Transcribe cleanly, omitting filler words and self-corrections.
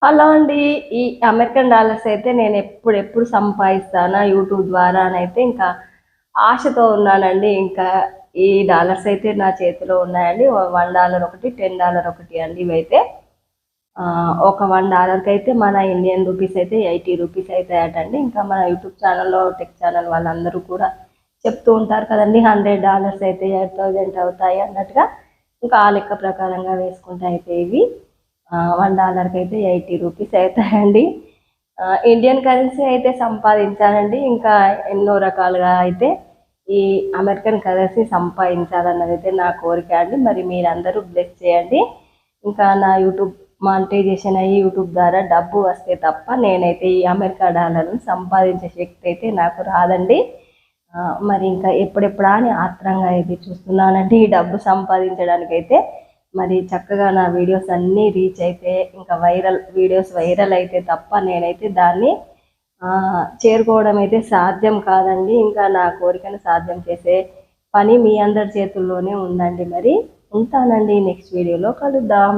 Hello అండి. ఈ American dollars అయితే నేను ఎప్పుడెప్పుడు సంపాదిస్తానా యూట్యూబ్ ద్వారా అనైతే ఇంకా ఆశతో ఉన్నానండి. ఇంకా ఈ డాలర్స్ అయితే నా చేతిలో ఉన్నాయండి. $1 ఒకటి, $10 ఒకటి అండి ఇవైతే. ఒక $1 అయితే మన ఇండియన్ రూపీస్ అయితే రూ. 80 అవుతాయటండి. ఇంకా మన యూట్యూబ్ ఛానల్లో టెక్ ఛానల్ వాళ్ళందరూ కూడా చెప్తూ ఉంటారు కదండీ, $100 అయితే 8000 అవుతాయి అన్నట్టుగా. ఇంకా ఆ లెక్క ప్రకారంగా వేసుకుంటే అయితే ఇవి $1 అయితే రూ. 80 అవుతాయండి. ఇండియన్ కరెన్సీ అయితే సంపాదించానండి. ఇంకా ఎన్నో రకాలుగా అయితే ఈ అమెరికన్ కరెన్సీ సంపాదించాలన్నది అయితే నా కోరిక అండి. మరి మీరందరూ బ్లెస్ చేయండి. ఇంకా నా యూట్యూబ్ మానిటైజేషన్ అయ్యి యూట్యూబ్ ద్వారా డబ్బు వస్తే తప్ప నేనైతే ఈ అమెరికా డాలర్ను సంపాదించే శక్తి అయితే నాకు రాదండి. మరి ఇంకా ఎప్పుడెప్పుడా అని ఆత్రంగా అయితే చూస్తున్నానండి ఈ డబ్బు సంపాదించడానికైతే. మరి చక్కగా నా వీడియోస్ అన్నీ రీచ్ అయితే ఇంకా వీడియోస్ వైరల్ అయితే తప్ప నేనైతే దాన్ని చేరుకోవడం అయితే సాధ్యం కాదండి. ఇంకా నా కోరికను సాధ్యం చేసే పని మీ అందరి చేతుల్లోనే ఉందండి. మరి ఉంటానండి, నెక్స్ట్ వీడియోలో కలుద్దాం.